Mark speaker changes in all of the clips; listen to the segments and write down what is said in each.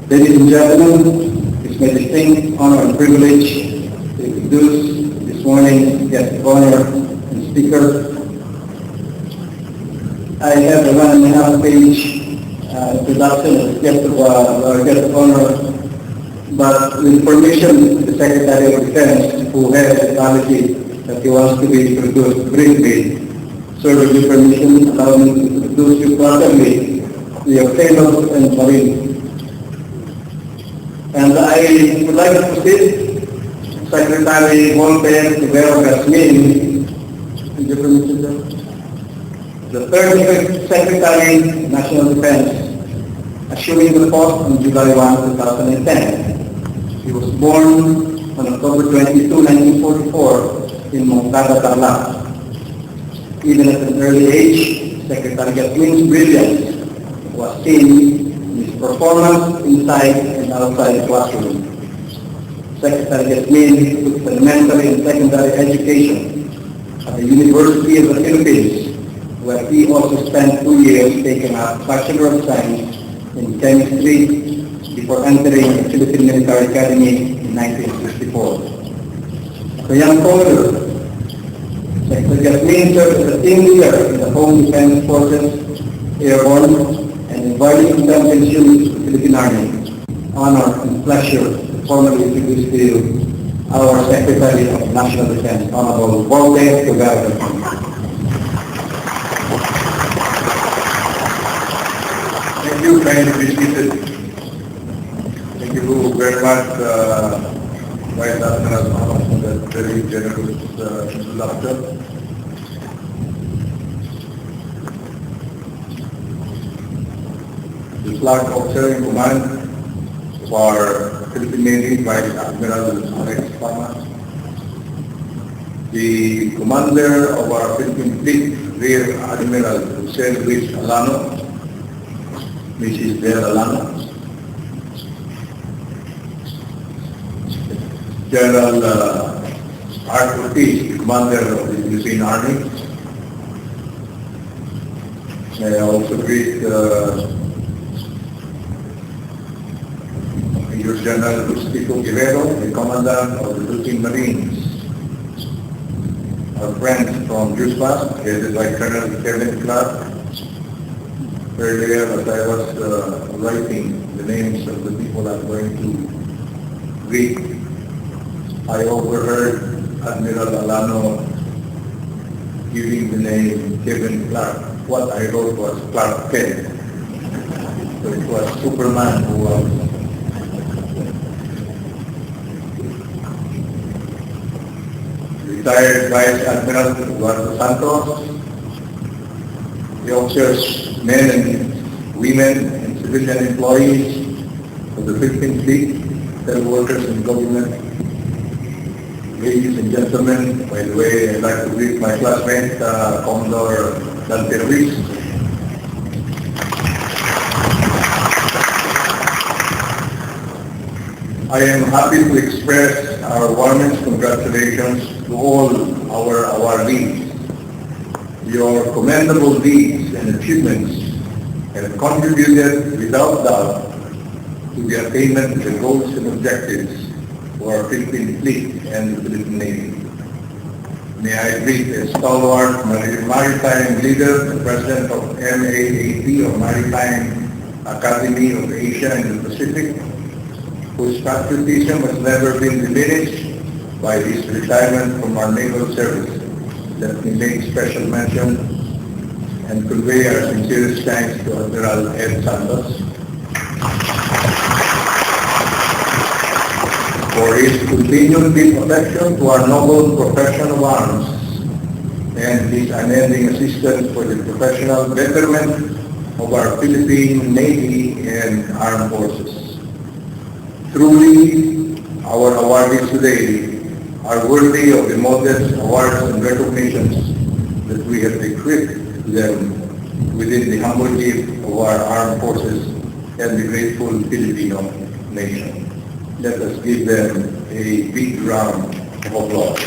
Speaker 1: Ladies and gentlemen, it's my distinct honor and privilege to introduce this morning's guest of honor and speaker. I have a 1.5-page introduction of our guest of honor, but with permission of the Secretary of Defense, who has acknowledged that he wants to be introduced briefly. Sir, with your permission, allow me to introduce you properly to your fellows and Marines. And I would like to proceed, Secretary Voltaire to Gazmin. With your permission, sir. The third Secretary of National Defense, assuming the post on July 1, 2010. He was born on October 22, 1944 in Moncada, Tarlac. Even at an early age, Secretary Gazmin's brilliance was seen in his performance inside and outside the classroom. Secretary Gazmin took elementary and secondary education at the University of the Philippines, where he also spent 2 years taking a Bachelor of Science in Chemistry before entering the Philippine Military Academy in 1964. As a young soldier, Secretary Gazmin served as a team leader in the Home Defense Forces, Airborne, and in various intelligence units of the Philippine Army. Honor and pleasure to formally introduce to you our Secretary of National Defense, Honorable Voltaire.
Speaker 2: Thank you, kindly be seated. Thank you very much, Vice Admiral Pama, for that very generous introduction. The Flag Officer in Command of our Philippine Navy, Vice Admiral Alexander Pama, the Commander of our Philippine Fleet, Rear Admiral Sangley Point, Mrs. Del Alano, General Arthur Peace, the Commander of the Philippine Army. May I also greet Major General Justico Guerrero, the Commandant of the Philippine Marines. Our friends from Juspas, headed by Colonel Kevin Clark. Earlier, as I was writing the names of the people I'm going to greet, I overheard Admiral Alano giving the name Kevin Clark. What I wrote was Clark Kent. So it was Superman who was retired Vice Admiral Eduardo Santos, the officers, men and women and civilian employees of the Philippine Fleet, fellow workers in government, ladies and gentlemen. By the way, I'd like to greet my classmate, Commodore Dante Ruiz. I am happy to express our warmest congratulations to all our awardees. Your commendable deeds and achievements have contributed without doubt to the attainment of the goals and objectives for our Philippine Fleet and the Philippine Navy. May I greet a stalwart maritime leader, the President of MAAP, or Maritime Academy of Asia and the Pacific, whose patriotism has never been diminished by his retirement from our naval service. Let me make special mention and convey our sincerest thanks to Admiral Ed Santos for his continued deep affection to our noble profession of arms and his unending assistance for the professional betterment of our Philippine Navy and Armed Forces. Truly, our awardees today are worthy of the modest awards and recognitions that we have bequeathed to them within the humble gift of our armed forces and the grateful Filipino nation. Let us give them a big round of applause.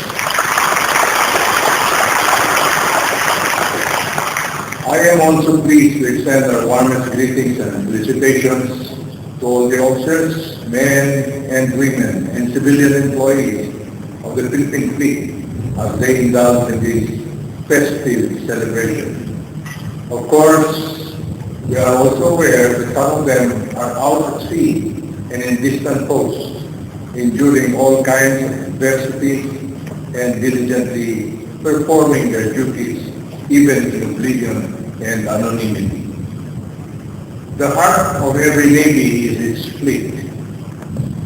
Speaker 2: I am also pleased to extend our warmest greetings and felicitations to all the officers, men and women, and civilian employees of the Philippine Fleet as they indulge in this festive celebration. Of course, we are also aware that some of them are out at sea and in distant posts, enduring all kinds of adversity and diligently performing their duties, even in oblivion and anonymity. The heart of every Navy is its fleet,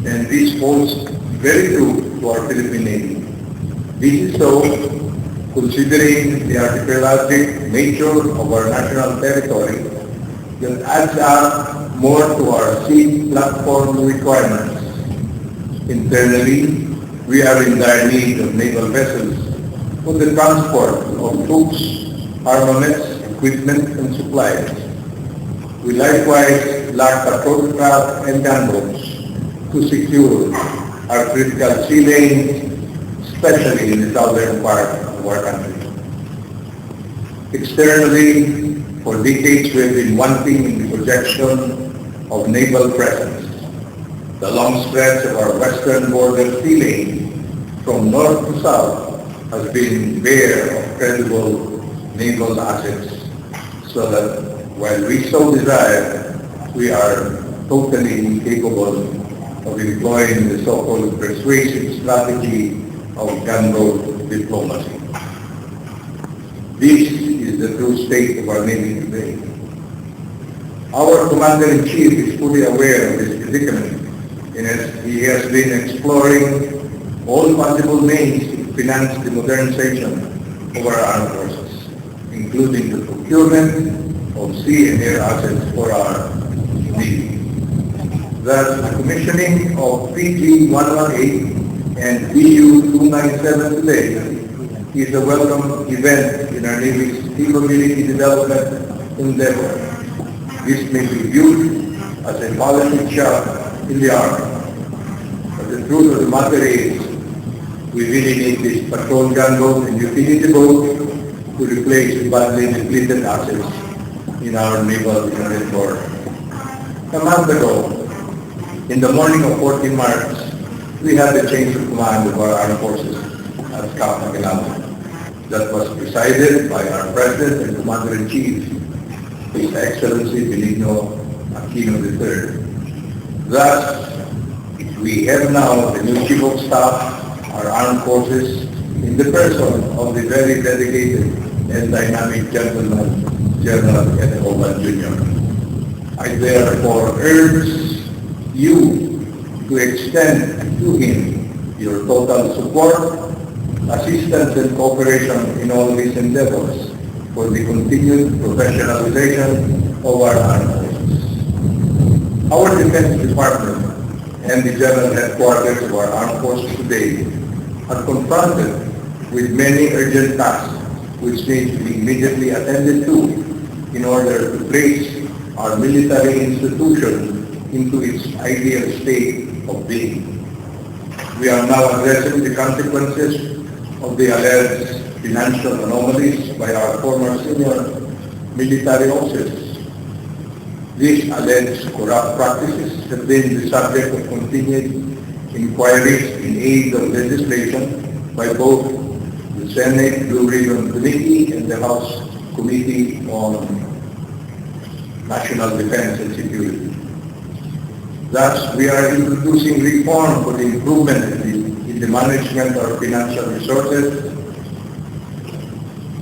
Speaker 2: and this holds very true to our Philippine Navy. This is so considering the archipelagic nature of our national territory that adds up more to our sea platform requirements. Internally, we are in dire need of naval vessels for the transport of troops, armaments, equipment, and supplies. We likewise lack patrol craft and gunboats to secure our critical sea lanes, especially in the southern part of our country. Externally, for decades we have been wanting in the projection of naval presence. The long stretch of our western border sea lane from north to south has been bare of credible naval assets, so that while we so desire, we are totally incapable of employing the so-called persuasive strategy of gunboat diplomacy. This is the true state of our Navy today. Our Commander-in-Chief is fully aware of this predicament, and he has been exploring all possible means to finance the modernization of our armed forces, including the procurement of sea and air assets for our Navy. Thus, the commissioning of PG-118 and VU-297 today is a welcome event in our Navy's capability development endeavor. This may be viewed as a policy shot in the arm, but the truth of the matter is we really need this patrol gunboat and utility boat to replace the badly depleted assets in our naval inventory. A month ago, in the morning of 14 March, we had the change of command of our armed forces at Camp Maguinaldo. That was presided by our President and Commander-in-Chief, His Excellency Benigno Aquino III. Thus, we have now the new Chief of Staff, our armed forces, in the person of the very dedicated and dynamic gentleman, General Oban Jr. I therefore urge you to extend to him your total support, assistance, and cooperation in all these endeavors for the continued professionalization of our armed forces. Our Defense Department and the General Headquarters of our armed forces today are confronted with many urgent tasks which need to be immediately attended to in order to place our military institution into its ideal state of being. We are now addressing the consequences of the alleged financial anomalies by our former senior military officers. These alleged corrupt practices have been the subject of continued inquiries in aid of legislation by both the Senate Blue Ribbon Committee and the House Committee on National Defense and Security. Thus, we are introducing reform for the improvement in the management of financial resources.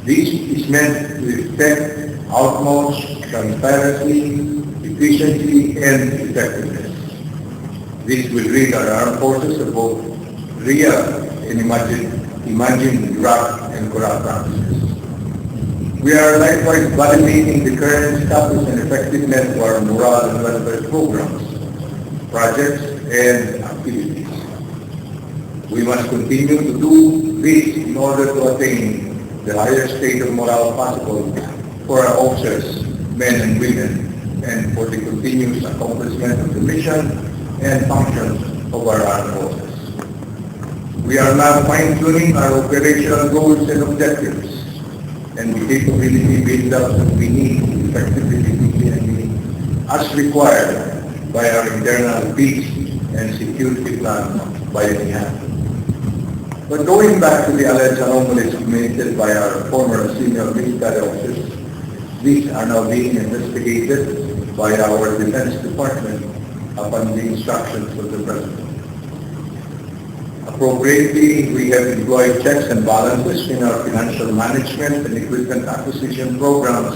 Speaker 2: This is meant to effect utmost transparency, efficiency, and effectiveness. This will rid our armed forces of both real and imagined graft and corrupt practices. We are likewise validating the current status and effectiveness of our morale and welfare programs, projects, and activities. We must continue to do this in order to attain the highest state of morale possible for our officers, men and women, and for the continuous accomplishment of the mission and functions of our armed forces. We are now fine-tuning our operational goals and objectives, and the capability build-up that we need to effectively defeat the enemy as required by our internal peace and security plan by any hand. But going back to the alleged anomalies committed by our former senior military officers, these are now being investigated by our Defense Department upon the instructions of the President. Appropriately, we have employed checks and balances in our financial management and equipment acquisition programs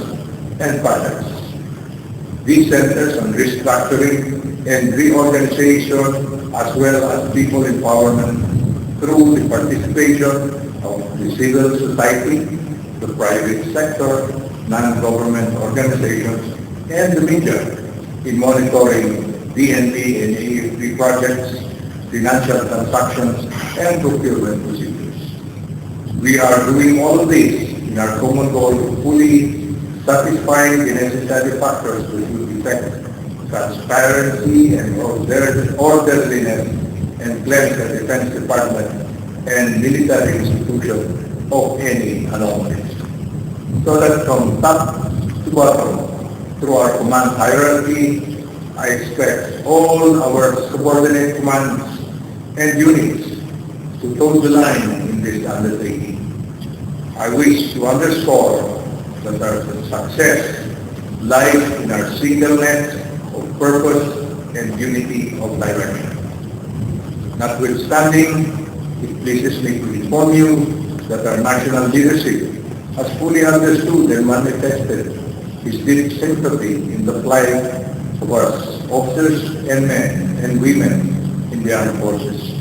Speaker 2: and projects. These centers on restructuring and reorganization as well as people empowerment through the participation of the civil society, the private sector, non-government organizations, and the media in monitoring DND and AFP projects, financial transactions, and procurement procedures. We are doing all of this in our common goal of fully satisfying the necessary factors that will affect transparency and orderliness and cleanse the Defense Department and military institutions of any anomalies. So that from top to bottom, through our command hierarchy, I expect all our subordinate commands and units to toe the line in this undertaking. I wish to underscore that our success lies in our singleness of purpose and unity of direction. Notwithstanding, it pleases me to inform you that our national leadership has fully understood and manifested his deep sympathy in the plight of our officers and men and women in the armed forces.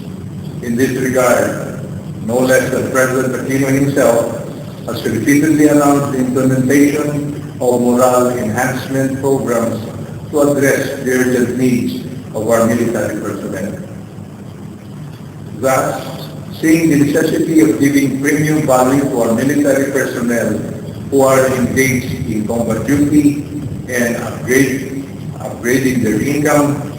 Speaker 2: In this regard, no less than President Aquino himself has repeatedly announced the implementation of morale enhancement programs to address the urgent needs of our military personnel. Thus, seeing the necessity of giving premium value to our military personnel who are engaged in combat duty and upgrading their income,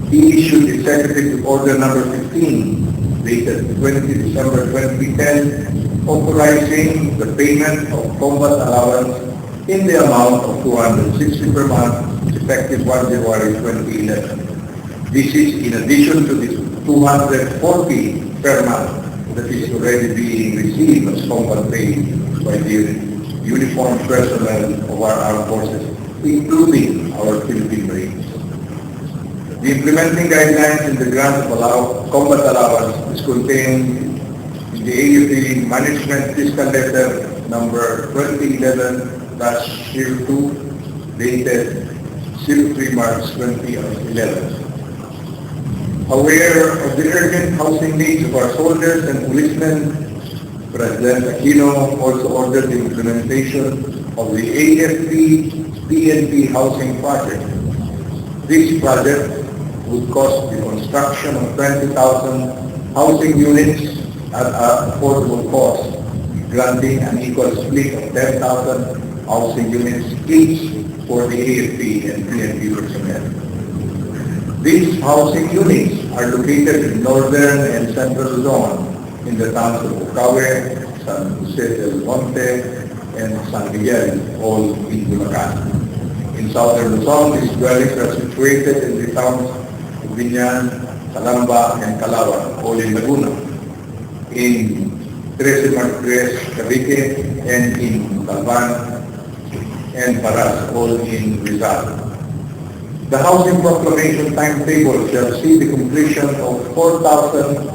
Speaker 2: he issued Executive Order number 15, dated 20 December 2010, authorizing the payment of combat allowance in the amount of 260 per month, effective 1 January 2011. This is in addition to the 240 per month that is already being received as combat pay by the uniformed personnel of our armed forces, including our Philippine Marines. The implementing guidelines in the grant of combat allowance is contained in the AUP Management Fiscal Letter number 2011-02, dated 03 March 2011. Aware of the urgent housing needs of our soldiers and policemen, President Aquino also ordered the implementation of the AFP DND housing project. This project would cost the construction of 20,000 housing units at an affordable cost, granting an equal split of 10,000 housing units each for the AFP and DND personnel. These housing units are located in northern and central zone in the towns of Bukawe, San Jose del Monte, and San Miguel, all in Bulacan. In southern Luzon, these dwellings are situated in the towns of Binyan, Calamba, and Calawan, all in Laguna. In 13 Martires, Cavite, and in Calban and Paras, all in Rizal. The Housing Proclamation timetable shall see the completion of 4,000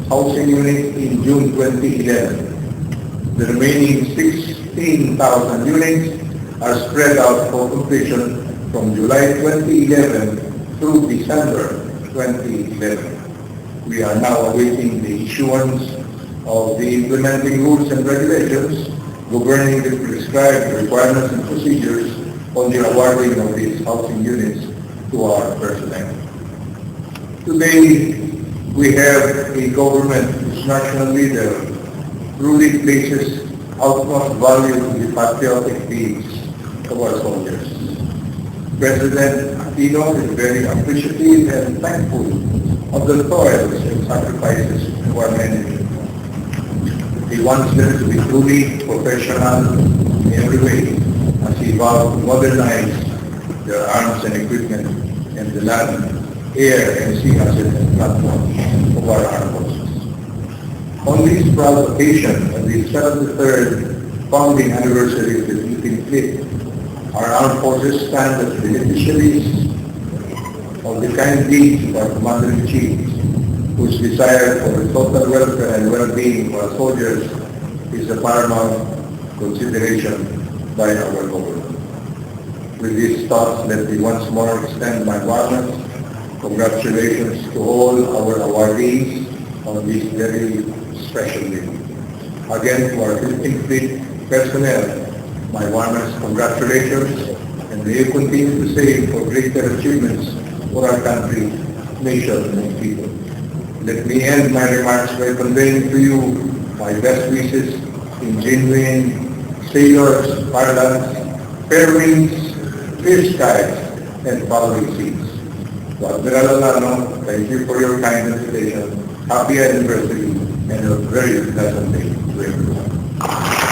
Speaker 2: housing units in June 2011. The remaining 16,000 units are spread out for completion from July 2011 through December 2011. We are now awaiting the issuance of the implementing rules and regulations governing the prescribed requirements and procedures on the awarding of these housing units to our personnel. Today, we have a government whose national leader truly places utmost value in the patriotic deeds of our soldiers. President Aquino is very appreciative and thankful of the toils and sacrifices of our men and women. He wants them to be truly professional in every way as he vows to modernize their arms and equipment and the land air, and sea asset and platform of our armed forces. On this proud occasion, on the 73rd founding anniversary of the Philippine Fleet, our armed forces stand as beneficiaries of the kind deeds of our Commander-in-Chief, whose desire for the total welfare and well-being of our soldiers is a paramount consideration by our government. With these thoughts, let me once more extend my warmest congratulations to all our awardees on this very special day. Again, to our Philippine Fleet personnel, my warmest congratulations, and may you continue to save for greater achievements for our country, nation, and people. Let me end my remarks by conveying to you my best wishes in genuine sailors, parlance, fair winds, clear skies, and following seas. To Admiral Alexander, thank you for your kind invitation. Happy anniversary and a very pleasant day to everyone.